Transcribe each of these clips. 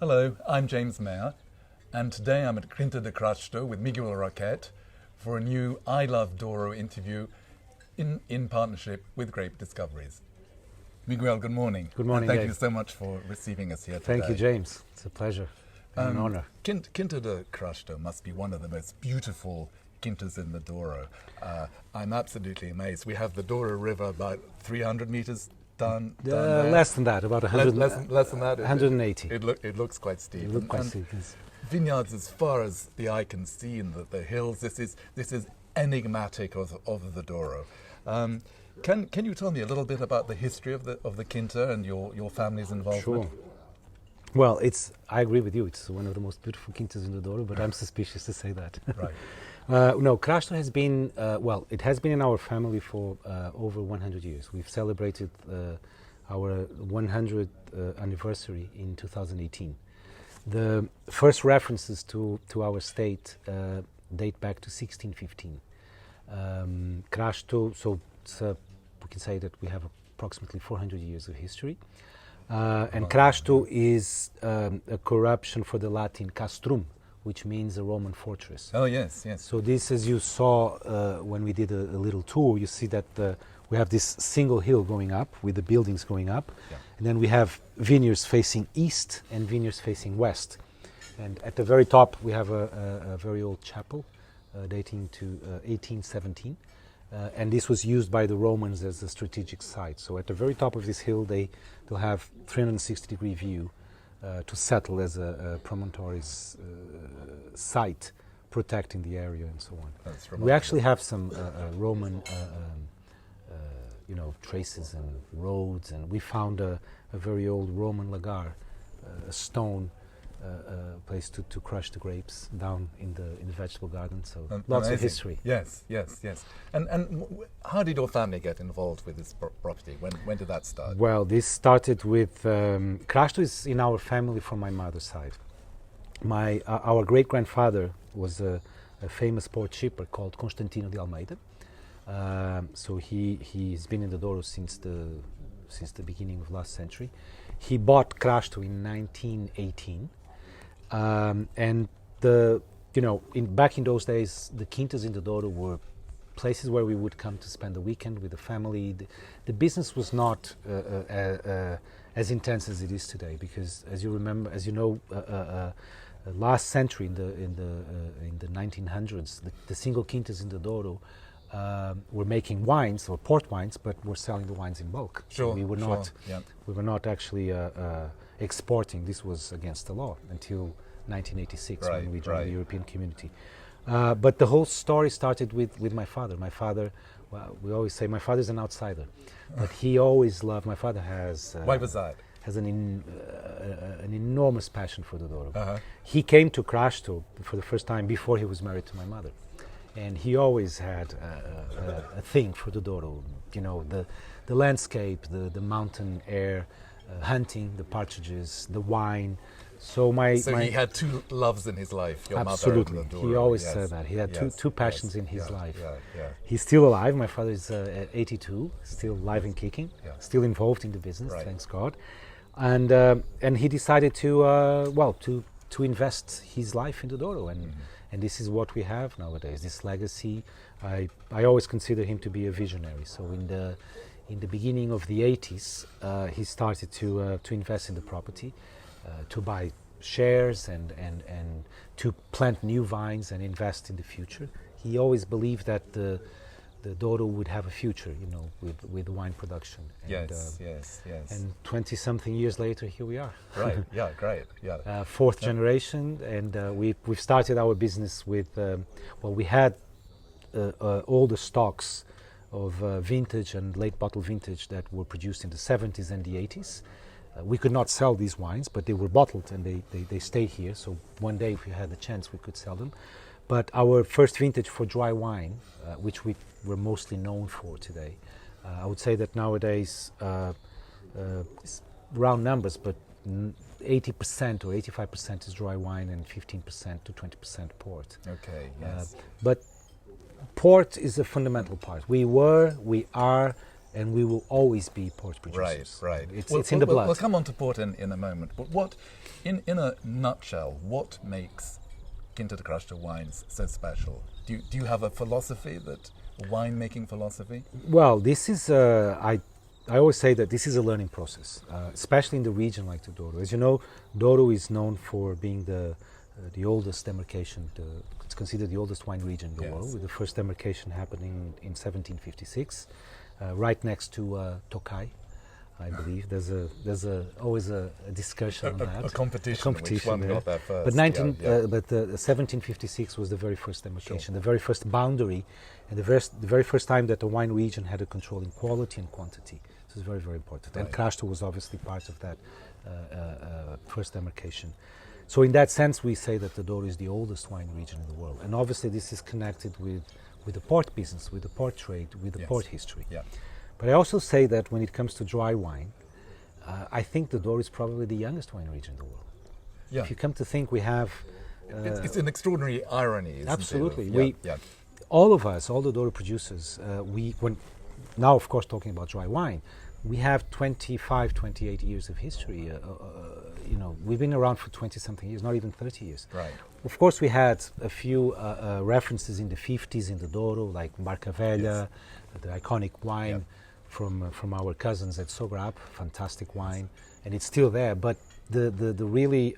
Hello, I'm James Mayer, and today I'm at Quinta de Crasto with Miguel Roquette for a new I Love Douro interview in partnership with Grape Discoveries. Miguel, good morning. Good morning, and thank Dave. you so much for receiving us here today. Thank you, James. It's a pleasure and an honor. Quinta de Crasto must be one of the most beautiful quintas in the Douro. I'm absolutely amazed. We have the Douro River about 300 meters down there. Less than that, about 100, less than that. 180. It looks quite steep. It looks quite steep, yes. Vineyards as far as the eye can see in the hills. This is enigmatic of the Douro. Can you tell me a little bit about the history of the Quinta and your family's involvement? Sure. Well, I agree with you. It's one of the most beautiful quintas in the Douro, but I'm suspicious to say that. Right. No, Crasto has been, it has been in our family for over 100 years. We've celebrated our 100th anniversary in 2018. The first references to our state date back to 1615. Crasto, so we can say that we have approximately 400 years of history. And Crasto is a corruption for the Latin castrum, which means a Roman fortress. Oh, yes, yes. So this, as you saw when we did a little tour, you see that we have this single hill going up with the buildings going up. Yeah. And then we have vineyards facing east and vineyards facing west. And at the very top, we have a very old chapel dating to 1817. And this was used by the Romans as a strategic site. So at the very top of this hill, they'll have 360-degree view to settle as a promontory's site, protecting the area and so on. That's we actually have some Roman, traces and roads, and we found a very old Roman lagar, a stone place to crush the grapes down in the vegetable garden. So lots of history. Yes. And how did your family get involved with this property? When did that start? Well, this started with Crasto is in our family from my mother's side. Our great grandfather was a famous port shipper called Constantino de Almeida. So he's been in the Douro since the beginning of last century. He bought Crasto in 1918. And back in those days, the quintas in the Douro were places where we would come to spend the weekend with the family. The business was not as intense as it is today, because as you know, last century in the 1900s, the single quintas in the Douro were making wines or port wines, but were selling the wines in bulk. Sure, we were not actually exporting. This was against the law until 1986 when we joined the European Community. But the whole story started with my father. My father, well, we always say my father's an outsider, but he always loved. My father has. Why was that? Has an enormous passion for the Douro. Uh-huh. He came to Crasto for the first time before he was married to my mother, and he always had a thing for the Douro. You know, the landscape, the mountain air, hunting, the partridges, the wine. So he had two loves in his life, your absolutely. Mother and the Douro. He always said that. He had two passions in his life. He's still alive. My father is at 82, still alive and kicking, still involved in the business, thanks God. And he decided to invest his life in the Douro, and this is what we have nowadays. This legacy. I always consider him to be a visionary. So in the beginning of the 80s, he started to invest in the property, to buy shares and to plant new vines and invest in the future. He always believed that the Douro would have a future, with wine production. And, yes. And 20-something years later, here we are. Right. Yeah. Great. Yeah. Fourth generation, and we've started our business with. We had all the stocks of vintage and late bottle vintage that were produced in the 70s and the 80s. We could not sell these wines, but they were bottled and they stay here. So one day, if we had the chance, we could sell them. But our first vintage for dry wine, which we're mostly known for today, I would say that nowadays, round numbers, but 80% or 85% is dry wine and 15% to 20% port. Okay, yes. But port is a fundamental part. We are, and we will always be port producers. Right. It's in the blood. We'll come on to port in a moment. But what, in a nutshell, what makes Quinta de Crasto wines so special? Do you have a philosophy, a winemaking philosophy? Well, this is I always say that this is a learning process, especially in the region like the Douro. As you know, Douro is known for being the oldest demarcation. It's considered the oldest wine region in the world, with the first demarcation happening in 1756, right next to Tokai. I believe there's always a discussion on that. A competition. Which one got there first? But 1756 was the very first demarcation, the very first boundary, and the very first time that the wine region had a control in quality and quantity. So it's very, very important. And Crasto was obviously part of that first demarcation. So in that sense, we say that the Douro is the oldest wine region in the world. And obviously this is connected with the port business, with the port trade, with the port history. Yeah. But I also say that when it comes to dry wine, I think the Douro is probably the youngest wine region in the world. Yeah. If you come to think, we have... it's an extraordinary irony, isn't absolutely. it? All of us, all the Douro producers, now of course talking about dry wine, we have 25, 28 years of history. We've been around for 20-something years, not even 30 years. Right. Of course, we had a few references in the 50s in the Douro, like Barca Velha, the iconic wine from our cousins at Sograp, fantastic wine, and it's still there. But the really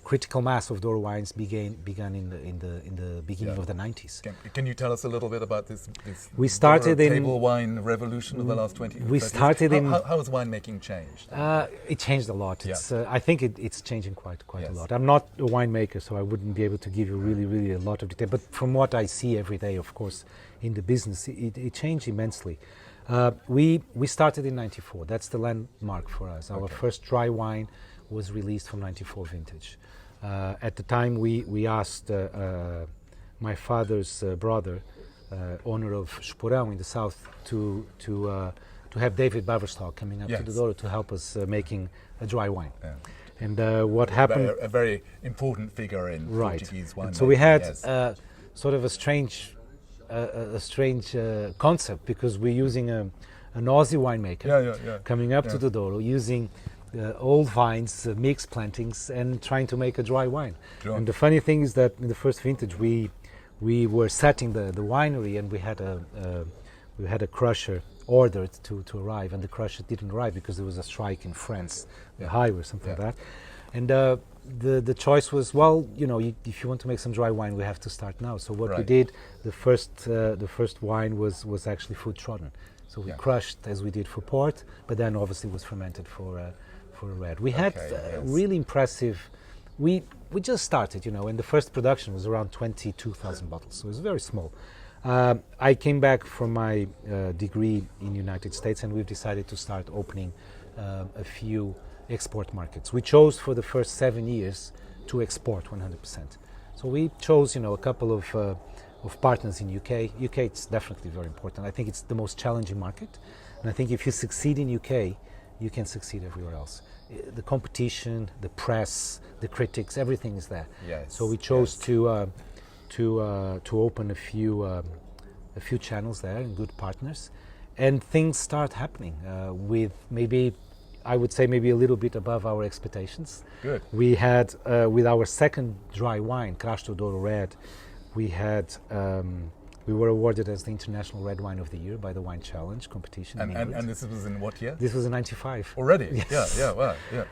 critical mass of Douro wines began in the beginning of the 90s. Can you tell us a little bit about this we started Douro table wine revolution of the last 20 years? We started in... How has winemaking changed? It changed a lot. I think it's changing quite a lot. I'm not a winemaker, so I wouldn't be able to give you really a lot of detail. But from what I see every day, of course, in the business, it changed immensely. We started in 94. That's the landmark for us. Our first dry wine was released from 94 vintage. At the time, we asked my father's brother, owner of Esporão in the south, to have David Baverstock coming up to the Douro to help us making a dry wine. Yeah. And what happened? A very important figure in Portuguese wine. So we had sort of a strange concept, because we're using an Aussie winemaker coming up to the Douro using old vines, mixed plantings, and trying to make a dry wine. Sure. And the funny thing is that in the first vintage we were setting the winery, and we had a crusher ordered to arrive, and the crusher didn't arrive because there was a strike in France, the highway or something like that. And the choice was, if you want to make some dry wine, we have to start now. So what we did, the first wine was actually food trodden. So we crushed as we did for port, but then obviously was fermented for a red. We had really impressive. We just started, and the first production was around 22,000 bottles, so it was very small. I came back from my degree in the United States, and we've decided to start opening a few export markets. We chose for the first 7 years to export 100%. So we chose, a couple of partners in UK. UK, it's definitely very important. I think it's the most challenging market, and I think if you succeed in UK, you can succeed everywhere else. The competition, the press, the critics, everything is there. Yes. So we chose to open a few channels there and good partners, and things start happening with I would say maybe a little bit above our expectations. Good. We had with our second dry wine, Crasto Douro Red, we were awarded as the International Red Wine of the Year by the Wine Challenge competition. And this was in what year? This was in 95. Already? Yes. Wow, yeah.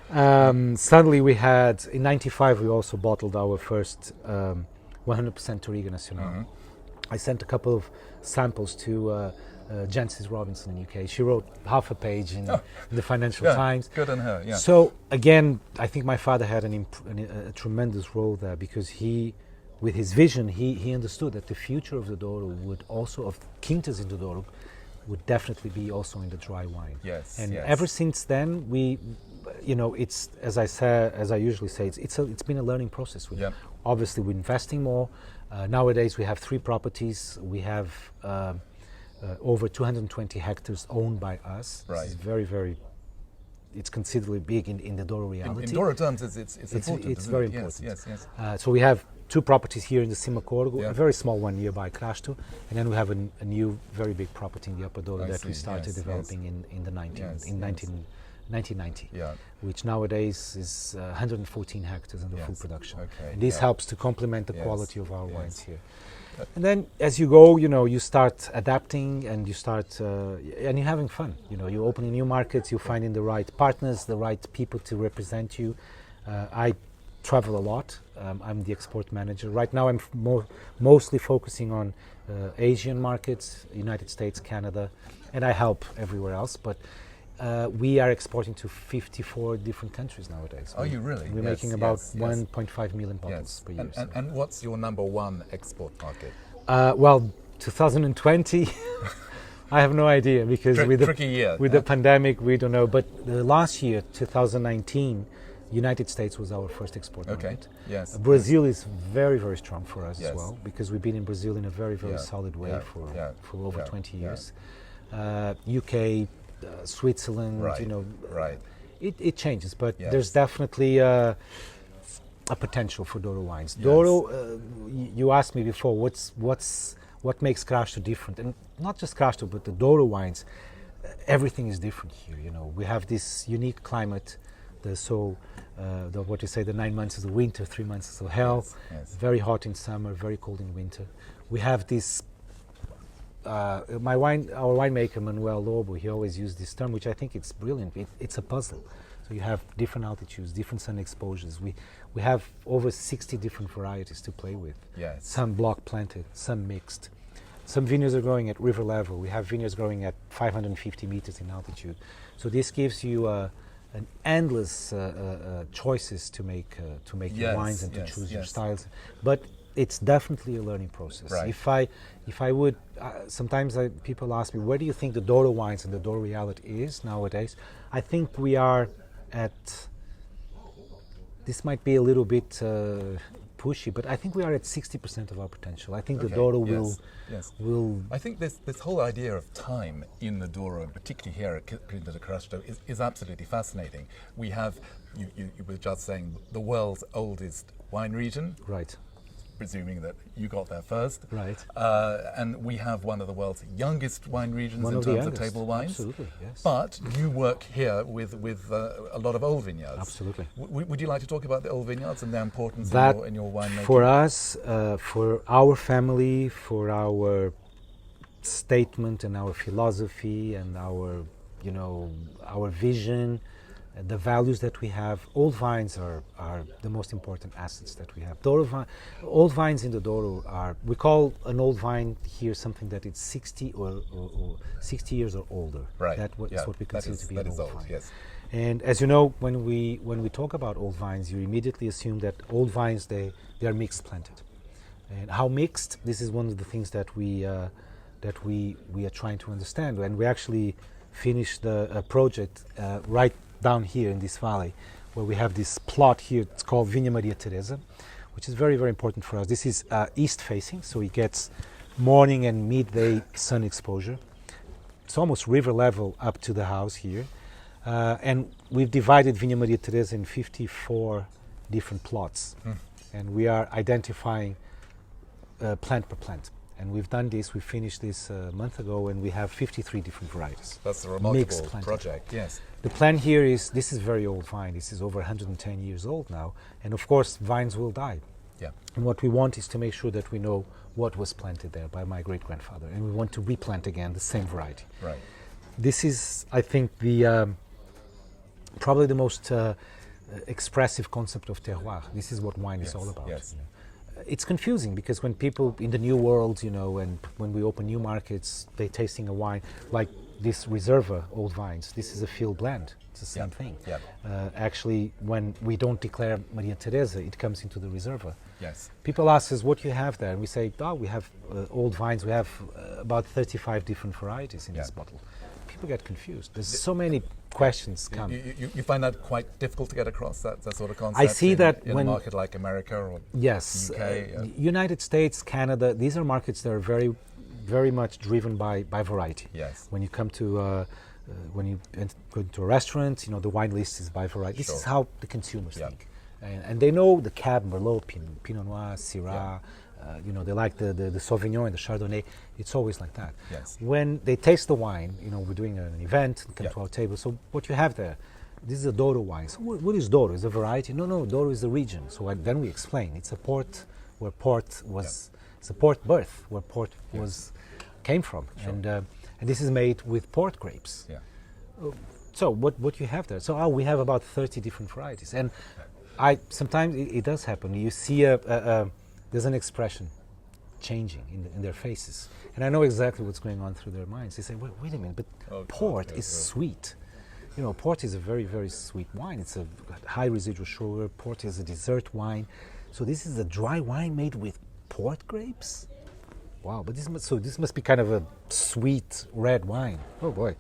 Suddenly in 95 we also bottled our first 100% Touriga Nacional. Mm-hmm. I sent a couple of samples to Jancis Robinson in UK. She wrote half a page in the Financial Times. Good on her, yeah. So again, I think my father had a tremendous role there, because with his vision, he understood that the future of the Douro would also, of Quintas in the Douro, would definitely be also in the dry wine. Yes. And ever since then, it's as I usually say, it's been a learning process. Obviously, we're investing more. Nowadays, we have 3 properties. We have over 220 hectares owned by us. Right. This is very, very. It's considerably big in the Douro reality. In Douro terms, it's important. It's very important. Yes. So we have two properties here in the Cima Corgo, Yeah. a very small one nearby Crasto, and then we have a new very big property in the Upper Douro I that we see, started yes, developing in the 1990, Yeah. which nowadays is 114 hectares under full Yes. production. Okay, And this yeah. helps to complement the Yes, quality of our yes. wines here. And then as you go, you start adapting and you start, and you're having fun. You're opening new markets, you're finding the right partners, the right people to represent you. I travel a lot. I'm the export manager. Right now I'm mostly focusing on Asian markets, United States, Canada, and I help everywhere else. But we are exporting to 54 different countries nowadays. Are you really? We're Yes, making about yes, yes. 1.5 million bottles per year. And what's your number one export market? Well, 2020, I have no idea because with Tricky year. the pandemic, we don't know. But the last year, 2019, United States was our first export Okay. market. Yes. Brazil is very, very strong for us Yes. as well because we've been in Brazil in a very, very Yeah, solid way yeah, for yeah, over yeah, 20 yeah. years. UK, Switzerland, Right. Right. it changes, but Yes. there's definitely a potential for Douro wines. Yes. Douro, you asked me before, what makes Crasto different, and not just Crasto, but the Douro wines. Everything is different here. We have this unique climate. What you say, the 9 months is the winter, 3 months is the hell. Yes, yes. Very hot in summer, very cold in winter. We have this. Our winemaker Manuel Lobo, he always used this term, which I think it's brilliant. It's a puzzle. So you have different altitudes, different sun exposures. We have over 60 different varieties to play with. Yes. Some block planted, some mixed. Some vineyards are growing at river level. We have vineyards growing at 550 meters in altitude. So this gives you an endless choices to make your Yes, wines and to yes, choose your yes. styles. But it's definitely a learning process. Right. If I would, sometimes people ask me, where do you think the Douro wines and the Douro reality is nowadays? I think we are at, this might be a little bit pushy, but I think we are at 60% of our potential. I think the Okay, Douro yes. will. I think this whole idea of time in the Douro, and particularly here at Quinta de Crasto, is absolutely fascinating. We have, you were just saying, the world's oldest wine region, Right. presuming that you got there first. Right. And we have one of the world's youngest wine regions One in of the terms of youngest, table wines. absolutely, yes. But you work here with a lot of old vineyards. Absolutely. Would you like to talk about the old vineyards and their importance That in your winemaking? for us, for our family, for our statement and our philosophy and our vision, the values that we have, old vines are the most important assets that we have. Old vines in the Douro we call an old vine here something that is 60 or 60 years or older. Right. That's what we consider to be an old vine. Yes. And as you know, when we talk about old vines, you immediately assume that old vines they are mixed planted. And how mixed? This is one of the things that we are trying to understand. And we actually finished a project right down here in this valley, where we have this plot here. It's called Vinha Maria Teresa, which is very, very important for us. This is east facing, so it gets morning and midday sun exposure. It's almost river level up to the house here. And we've divided Vinha Maria Teresa in 54 different plots. And we are identifying plant per plant. And we've done this, we finished this a month ago, and we have 53 different varieties. That's a Mixed remarkable planted. project, yes. The plan here this is very old vine. This is over 110 years old now. And of course, vines will die. Yeah. And what we want is to make sure that we know what was planted there by my great-grandfather. And we want to replant again the same variety. Right. This is, I think, probably the most expressive concept of terroir. This is what wine is all about. Yes. It's confusing because when people in the new world, and when we open new markets, they're tasting a wine like this Reserva old vines. This is a field blend. It's the same thing. Yeah. Actually, when we don't declare Maria Teresa, it comes into the Reserva. Yes. People ask us, what do you have there? And we say, we have old vines. We have about 35 different varieties in this bottle. People get confused. There's so many questions come. You find that quite difficult to get across, that sort of concept? I see that in when a market like America or yes, UK? United States, Canada, these are markets that are very, very much driven by variety. Yes. When you come to go to a restaurant, the wine list is by variety. This is how the consumers think. And they know the Cab, Merlot, Pinot Noir, Syrah. You know, they like the Sauvignon and the Chardonnay. It's always like that. Yes. When they taste the wine, you know, we're doing an event, come to our table. So what you have there, this is a Douro wine. So what is Douro? Is a variety? No, Douro is the region. So then we explain. It's a port where port was, it's a port birth, where port came from. Sure. And this is made with port grapes. Yeah. So what you have there? So we have about 30 different varieties. And sometimes it does happen. You see there's an expression changing in their faces. And I know exactly what's going on through their minds. They say, wait a minute, but port is sweet. You know, port is a very, very sweet wine. It's a high residual sugar. Port is a dessert wine. So this is a dry wine made with port grapes? Wow, but this must be kind of a sweet red wine. Oh boy.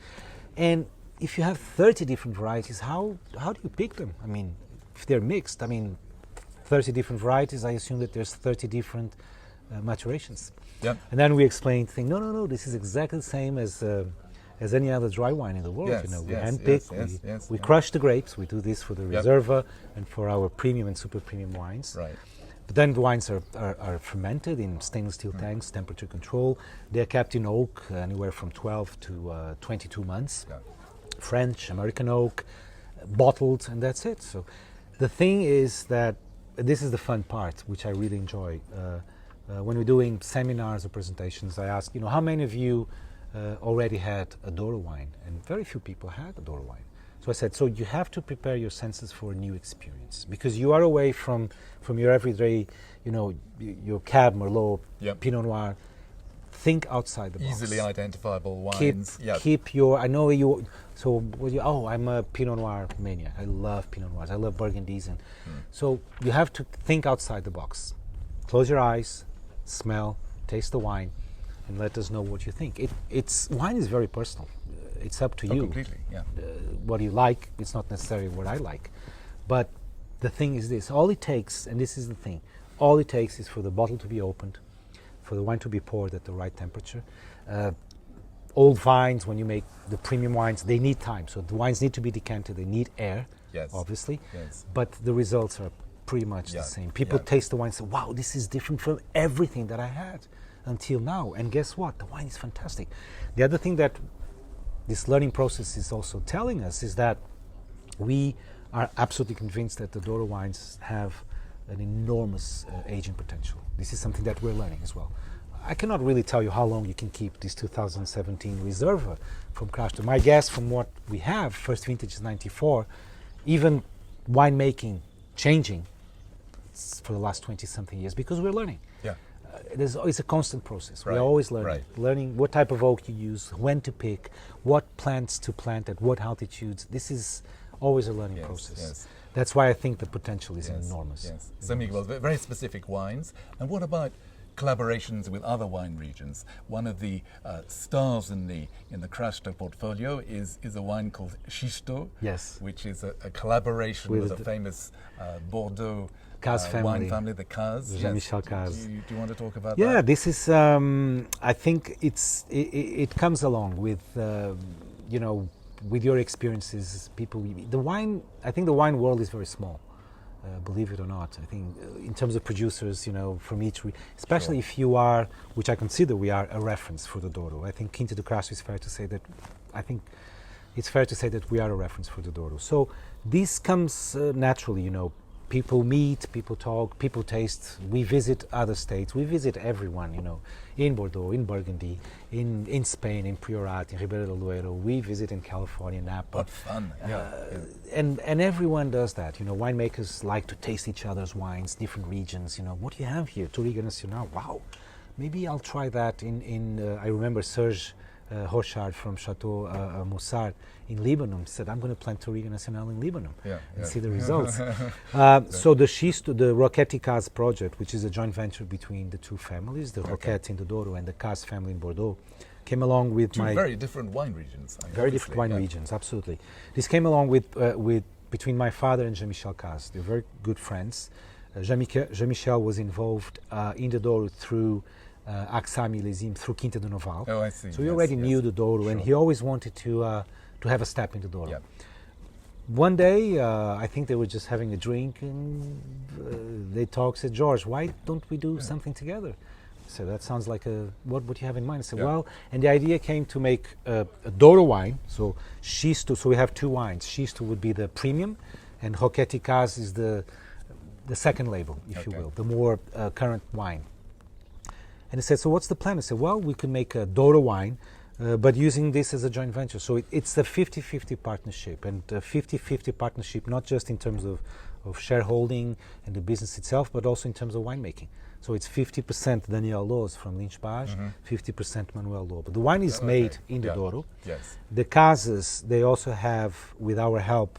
And if you have 30 different varieties, how do you pick them? I mean, if they're mixed, 30 different varieties, I assume that there's 30 different maturations. Yeah. And then we explain things. No, this is exactly the same as any other dry wine in the world. Yes, you know, we yes, handpick, we crush the grapes. We do this for the Reserva and for our premium and super premium wines. Right. But then the wines are fermented in stainless steel tanks, temperature control. They're kept in oak anywhere from 12 to 22 months. Yeah. French, American oak, bottled, and that's it. So the thing is that this is the fun part, which I really enjoy. When we're doing seminars or presentations, I ask, you know, how many of you already had a Douro wine? And very few people had a Douro wine. So I said, so you have to prepare your senses for a new experience because you are away from your everyday, you know, your Cab, Merlot, Pinot Noir. Think outside the box. Easily identifiable wines. Keep your. I know you. So I'm a Pinot Noir maniac. I love Pinot Noirs. I love Burgundies, and so you have to think outside the box. Close your eyes, smell, taste the wine, and let us know what you think. Wine is very personal. It's up to you. Completely. Yeah. What you like. It's not necessarily what I like, but the thing is this: all it takes, and this is the thing, all it takes is for the bottle to be opened, for the wine to be poured at the right temperature. Old vines, when you make the premium wines, they need time. So the wines need to be decanted. They need air, obviously. Yes. But the results are pretty much the same. People taste the wine and say, wow, this is different from everything that I had until now. And guess what? The wine is fantastic. The other thing that this learning process is also telling us is that we are absolutely convinced that the Douro wines have an enormous aging potential. This is something that we're learning as well. I cannot really tell you how long you can keep this 2017 Reserva from Crasto. My guess from what we have, first vintage is 94, even winemaking changing for the last 20-something years because we're learning. Yeah. It's a constant process. Right. We're always learning. Right. Learning what type of oak you use, when to pick, what plants to plant at what altitudes. This is always a learning process. Yes. That's why I think the potential is enormous. Yes. So Miguel, very specific wines. And what about collaborations with other wine regions? One of the stars in the Crasto portfolio is a wine called Crasto, which is a collaboration with a famous Bordeaux wine family, the Caz. Jean-Michel Caz. Do you want to talk about that? Yeah, this is. I think it comes along with with your experiences. People, the wine. I think the wine world is very small. Believe it or not, I think in terms of producers, from each, especially if you are, which I consider we are, a reference for the Douro. I think Quinta do Crasto is fair to say that. I think it's fair to say that we are a reference for the Douro. So this comes naturally, People meet, people talk, people taste. We visit other states. We visit everyone, in Bordeaux, in Burgundy, in Spain, in Priorat, in Ribeira del Duero. We visit in California, Napa. What fun! And everyone does that. Winemakers like to taste each other's wines, different regions. What do you have here? Touriga Nacional. Wow, maybe I'll try that. I remember Serge Rochard from Chateau Moussard in Lebanon said, I'm going to plant Touriga Nacional in Lebanon and see the results. So the Roquette Caz project, which is a joint venture between the two families, the Roquette in the Douro and the Caz family in Bordeaux, came along with two very different wine regions. Very different wine regions, absolutely. This came along with between my father and Jean-Michel Caz. They're very good friends. Jean-Michel was involved in the Douro through Axam Millésime, through Quinta do Noval. Oh, I see. So he already knew the Douro, and he always wanted to have a step in the Douro. Yeah. one day, I think they were just having a drink, and they talked. Said, George, why don't we do something together? So that sounds like what would you have in mind? I said, well, and the idea came to make a Douro wine. So so we have two wines. Xisto would be the premium, and Roquette Cas is the second label, if you will, the more current wine. And he said, so what's the plan? I said, well, we could make a Douro wine, but using this as a joint venture. So it's a 50-50 partnership, and a 50-50 partnership not just in terms of shareholding and the business itself, but also in terms of winemaking. So it's 50% Daniel Loz from Lynch-Page, 50% Manuel Lobo. But the wine is made in the Douro. Yes. The casas, they also have, with our help,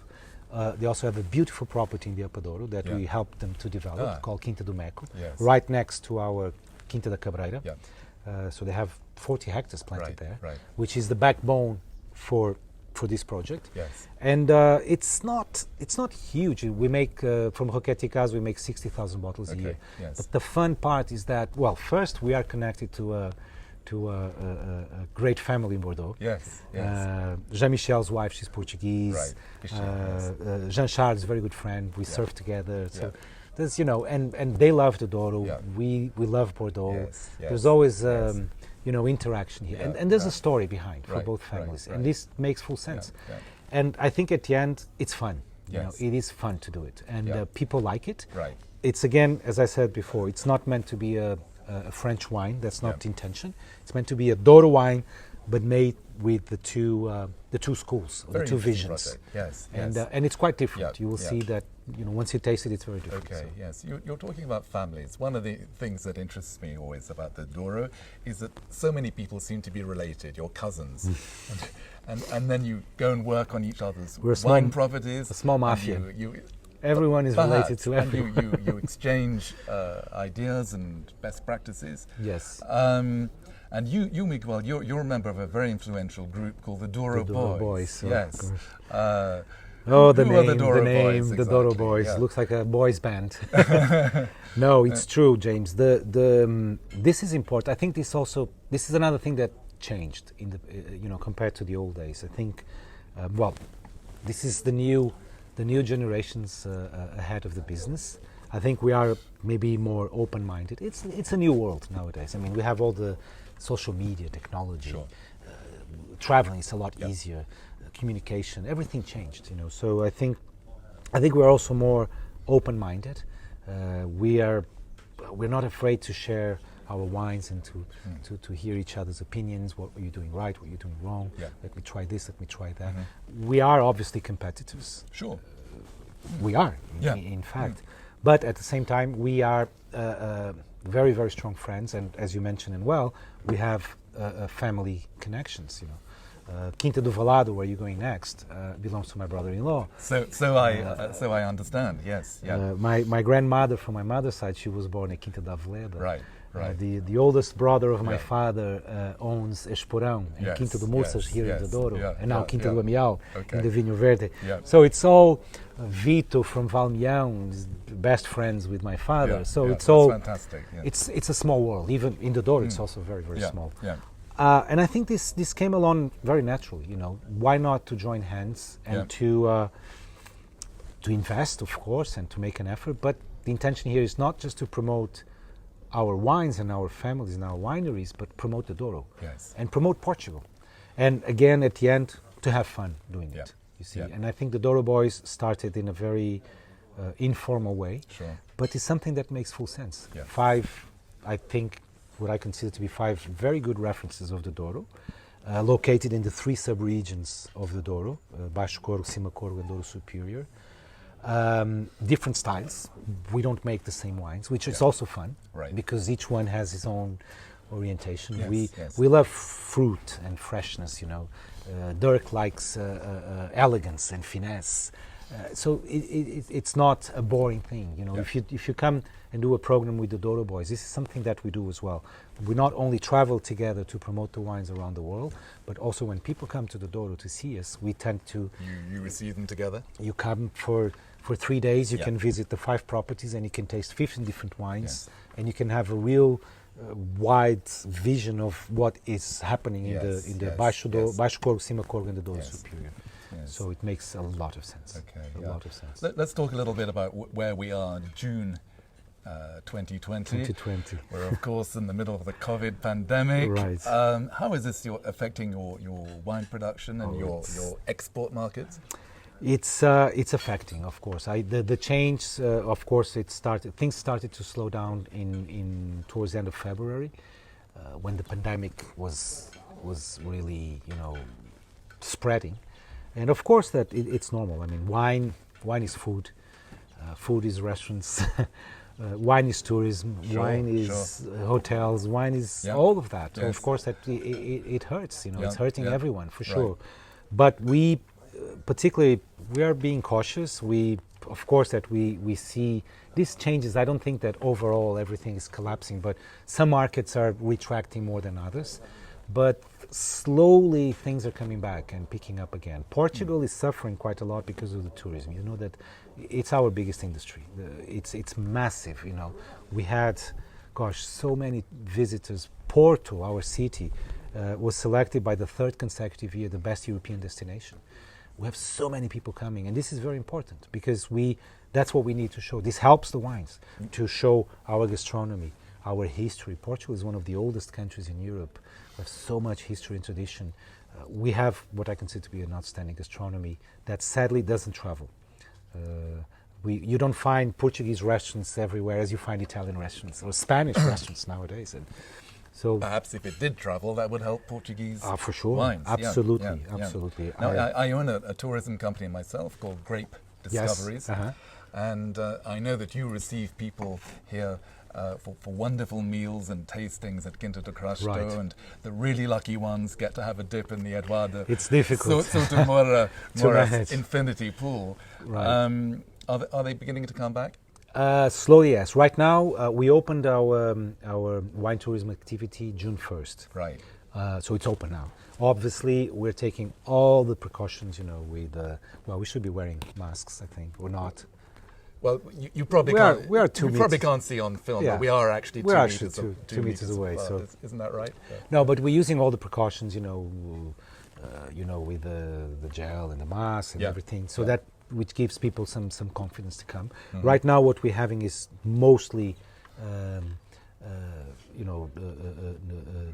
they also have a beautiful property in the Upper Douro that we helped them to develop, called Quinta do Meco, right next to our Quinta da Cabreira. So they have 40 hectares planted there, which is the backbone for this project. Yes. And it's not huge. We make from Roquette Cas, we make 60,000 bottles a year. Yes. But the fun part is that, well, first we are connected to a great family in Bordeaux. Yes. Jean-Michel's wife, she's Portuguese. Right. Jean-Charles is a very good friend. We surf together. So there's, and they love the Douro. We love Bordeaux. Yes. There's always interaction here, and there's a story behind for both families, and this makes full sense. And I think at the end it's fun. It is fun to do it, and people like it. Right. It's, again, as I said before, it's not meant to be a French wine. That's not the intention. It's meant to be a Douro wine, but made with the two schools, the two visions. Yes. And it's quite different. You will see that once you taste it, it's very different. Okay. Yes. You're talking about families. One of the things that interests me always about the Douro is that so many people seem to be related. You're cousins, and then you go and work on each other's wine properties. A small mafia. Everyone is perhaps, related to everyone. And you exchange ideas and best practices. Yes. And you, Miguel, you're a member of a very influential group called the Douro Boys. Yes. The name, the Douro Boys. Looks like a boys band. No, it's true, James. This is important. I think this is another thing that changed in the compared to the old days. I think, this is the new generations ahead of the business. I think we are maybe more open-minded. It's a new world nowadays. I mean, we have all the social media technology. Sure. Traveling is a lot easier. Communication, everything changed. So I think we're also more open-minded. We're not afraid to share our wines and to hear each other's opinions. What were you doing right? What were you doing wrong? Let me try this. Let me try that. We are obviously competitors. Sure. We are, in fact. But at the same time, we are very, very strong friends. And as you mentioned, we have family connections. Quinta do Valado, where you're going next, belongs to my brother-in-law. So I understand. Yes. My grandmother, from my mother's side, she was born at Quinta da Veleda. Right. The oldest brother of my father owns Esporão and Quinta do Moças here in the Douro, and now Quinta do Amial in the Vinho Verde. So it's all Vito from Valmião is best friends with my father. So it's all fantastic. It's a small world. Even in the Douro, it's also very, very small. And I think this came along very naturally. Why not to join hands and to invest, of course, and to make an effort. But the intention here is not just to promote our wines and our families and our wineries, but promote the Douro and promote Portugal. And again, at the end, to have fun doing it. You see, and I think the Douro Boys started in a very informal way, but it's something that makes full sense. What I consider to be 5 very good references of the Douro, located in the 3 sub-regions of the Douro, Baixo Corgo, Cima Corgo and Douro Superior. Different styles. We don't make the same wines, which is also fun, because each one has its own orientation. We love fruit and freshness, Dirk likes elegance and finesse. So it's not a boring thing, If you come and do a program with the Douro Boys, this is something that we do as well. We not only travel together to promote the wines around the world, but also when people come to the Douro to see us, we tend to... You receive them together? You come for 3 days, you can visit the 5 properties and you can taste 15 different wines, and you can have a real wide vision of what is happening in the Baixo Corgo, Cima Corgo and the Douro Superior. yes. So it makes a lot of sense. Okay, a lot of sense. Let's talk a little bit about where we are. June 2020. 2020. We're of course in the middle of the COVID pandemic. Right. How is this affecting your wine production and your export markets? It's affecting, of course. The change, of course, things started to slow down in towards the end of February, when the pandemic was really, spreading. And of course that it's normal. I mean, wine is food, food is restaurants, wine is tourism, wine is hotels, wine is all of that. Yes. So of course that it hurts, it's hurting everyone for sure. But we, particularly, we are being cautious. Of course that we see these changes. I don't think that overall everything is collapsing, but some markets are retracting more than others. But slowly things are coming back and picking up again. Portugal is suffering quite a lot because of the tourism. You know that it's our biggest industry. It's massive. We had, so many visitors. Porto, our city, was selected by the third consecutive year the best European destination. We have so many people coming, and this is very important because that's what we need to show. This helps the wines to show our gastronomy, our history. Portugal is one of the oldest countries in Europe. We have so much history and tradition. We have what I consider to be an outstanding gastronomy that sadly doesn't travel. You don't find Portuguese restaurants everywhere as you find Italian restaurants or Spanish restaurants nowadays. And so perhaps if it did travel, that would help Portuguese for sure. wines. Absolutely, absolutely. Now, I own a tourism company myself called Grape Discoveries. Yes. And I know that you receive people here for wonderful meals and tastings at Quinta de Crasto, right. And the really lucky ones get to have a dip in the Eduardo. It's difficult. more infinity pool. Right. Are they beginning to come back? Slowly, yes. Right now, we opened our wine tourism activity June 1st. Right. So it's open now. Obviously, we're taking all the precautions, we should be wearing masks, I think, or not. Well, you probably can't. We are 2 meters. You probably can't see on film, but we are actually we're 2 actually meters, two meters away. Apart. So isn't that right? Yeah. No, but we're using all the precautions, with the gel and the mask and everything, so that which gives people some confidence to come. Mm-hmm. Right now, what we're having is mostly,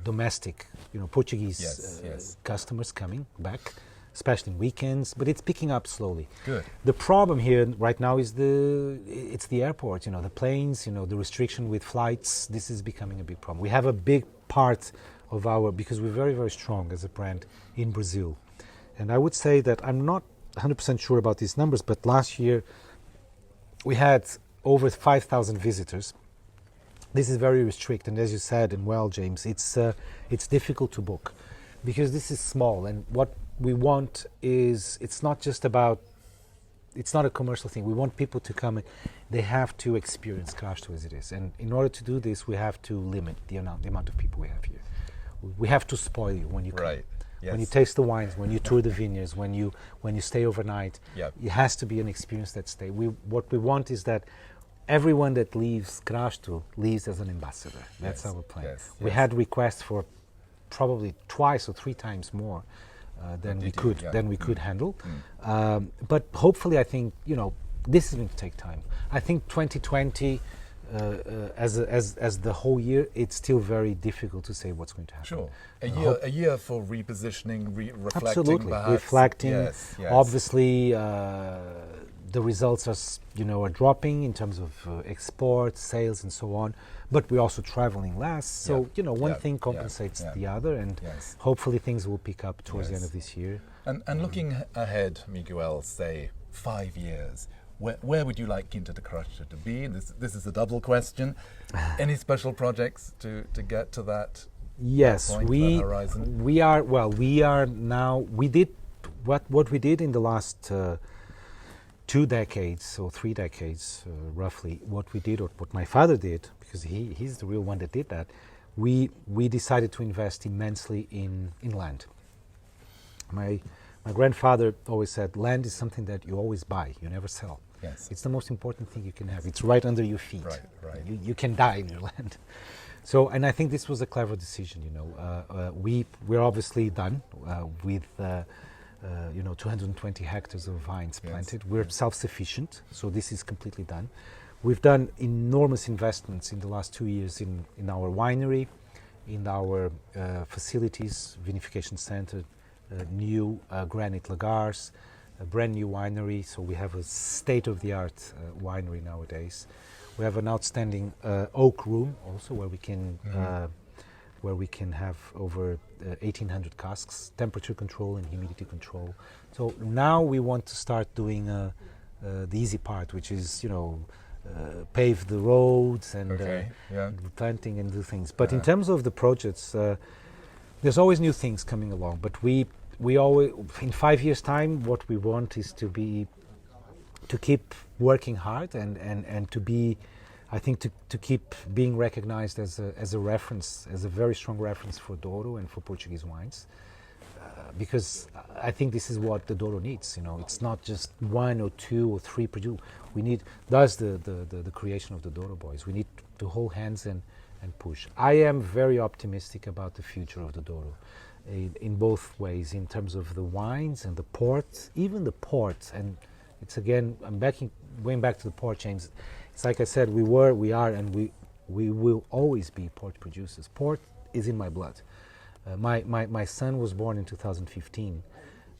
domestic, Portuguese customers coming back, especially in weekends, but it's picking up slowly. Good. The problem here right now is it's the airport, the planes, the restriction with flights. This is becoming a big problem. We have a big part of because we're very, very strong as a brand in Brazil. And I would say that I'm not 100% sure about these numbers, but last year we had over 5,000 visitors. This is very restricted, and as you said, and well, James, it's difficult to book because this is small, and what we want is it's not a commercial thing. We want people to come. They have to experience Crasto as it is, and in order to do this, we have to limit the amount of people we have here. We have to spoil you when you come. Right. Yes. When you taste the wines, when you tour the vineyards, when you stay overnight, it has to be an experience that stays. What we want is that everyone that leaves Crasto leaves as an ambassador. That's our plan. Yes. We had requests for probably twice or 3 times more than we could handle. But hopefully, I think this is going to take time. I think 2020. As the whole year, it's still very difficult to say what's going to happen. Sure, a year for repositioning, reflecting. Absolutely, perhaps. reflecting. Yes. Obviously, the results are dropping in terms of export, sales, and so on. But we're also traveling less, so one thing compensates the other, and hopefully things will pick up towards the end of this year. And looking ahead, Miguel, say 5 years. Where would you like Quinta de Crasto to be? This is a double question. Any special projects to get to that? Yes, that horizon? We are now. We did what we did in the last 2 decades or 3 decades, roughly. What we did, or what my father did, because he's the real one that did that. We decided to invest immensely in land. My grandfather always said, land is something that you always buy, you never sell. Yes. It's the most important thing you can have. It's right under your feet. Right. You can die in your land. So, and I think this was a clever decision. We're obviously done with 220 hectares of vines Yes, planted. We're yes. self-sufficient, so this is completely done. We've done enormous investments in the last 2 years in our winery, in our facilities, vinification center, new granite lagars, a brand new winery, so we have a state-of-the-art winery nowadays. We have an outstanding oak room also where we can have over 1,800 casks, temperature control and humidity control. So now we want to start doing the easy part, which is, pave the roads and planting and do things. But in terms of the projects, there's always new things coming along. But we always, in 5 years' time, what we want is to keep working hard and to be, I think, to keep being recognized as a reference, as a very strong reference for Douro and for Portuguese wines. Because I think this is what the Douro needs. It's not just 1 or 2 or 3 produce. We need, that's the creation of the Douro boys. We need to hold hands and push. I am very optimistic about the future of the Douro in both ways, in terms of the wines and the ports, even the ports. And it's again, going back to the port chains. It's like I said, we are, and we will always be port producers. Port is in my blood. My son was born in 2015.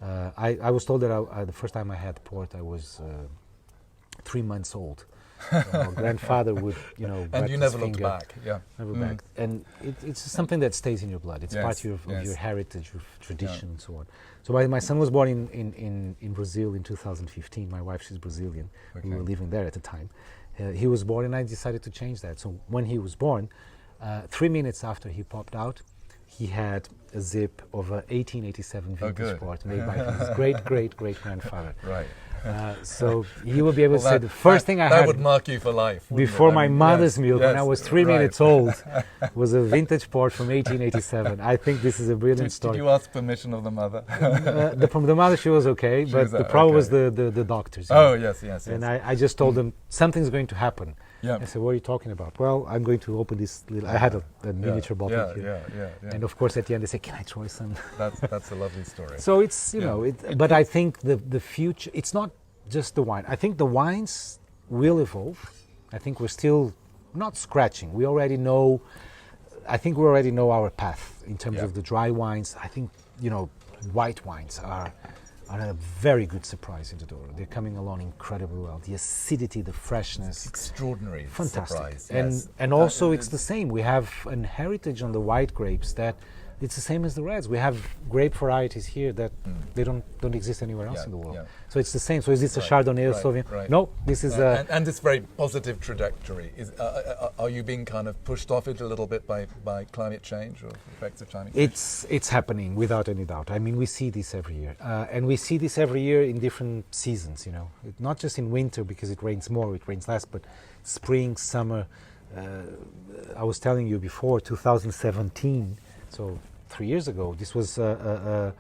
I was told that the first time I had port, I was 3 months old. Our grandfather would, and you never looked back. Yeah, never back. And it's something that stays in your blood. It's part of your heritage, your tradition, and so on. So my son was born in Brazil in 2015. My wife, she's Brazilian. We were living there at the time. He was born, and I decided to change that. So when he was born, 3 minutes after he popped out, he had a zip of a 1887 vintage port made by his great-great-great-grandfather. Right. So you will be able to say the first thing I had... That would mark you for life. Before my mother's milk, when I was 3 minutes old, was a vintage port from 1887. I think this is a brilliant story. Did you ask permission of the mother? From the mother, she was okay, but the problem was the doctors. Oh, yes. And I just told them, something's going to happen. Yeah. I said, what are you talking about? Well, I'm going to open this little... I had a miniature bottle here. Yeah. And of course, at the end, they say, can I try some? That's a lovely story. So it's, but I think the future, it's not just the wine. I think the wines will evolve. I think we're still not scratching. I think we already know our path in terms of the dry wines. I think, white wines are a very good surprise in the Douro. They're coming along incredibly well. The acidity, the freshness. Extraordinary fantastic. Surprise. And also it's the same. We have an heritage on the white grapes that it's the same as the reds. We have grape varieties here that they don't exist anywhere else in the world. Yeah. So it's the same. So is this a Chardonnay or Sauvignon? Right. No, this is and this very positive trajectory. Are you being kind of pushed off it a little bit by climate change or effects of climate change? It's happening without any doubt. I mean, we see this every year, and we see this every year in different seasons. Not just in winter because it rains more, it rains less, but spring, summer. I was telling you before, 2017. So 3 years ago, this was the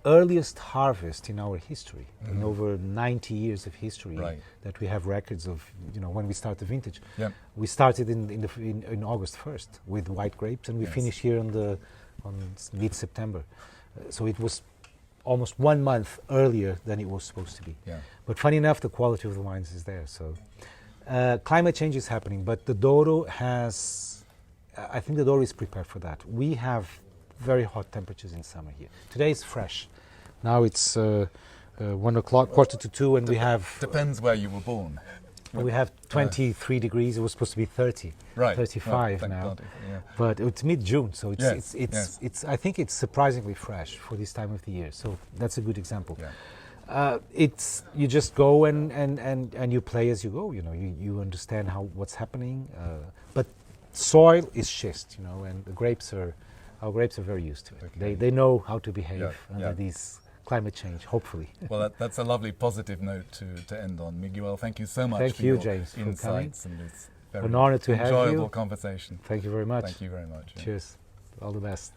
earliest harvest in our history, in over 90 years of history that we have records of. When we start the vintage, we started in August 1st with white grapes, and we finished here on mid-September. So it was almost 1 month earlier than it was supposed to be. Yeah. But funny enough, the quality of the wines is there. So climate change is happening, but the Douro has. I think the Douro is prepared for that. We have very hot temperatures in summer here. Today is fresh. Now it's 1 o'clock, quarter to 2, and we have... Depends where you were born. We have 23 degrees. It was supposed to be 30, 35 now. God, but it's mid-June, so it's. I think it's surprisingly fresh for this time of the year. So that's a good example. Yeah. You just go and you play as you go. You understand what's happening, but soil is schist, and our grapes are very used to it. Okay. They know how to behave under these climate change, hopefully. Well, that's a lovely positive note to end on. Miguel, thank you so much for your James, insights and this very an honor to have you. Enjoyable conversation. Thank you very much. Thank you very much. Yeah. Cheers. All the best.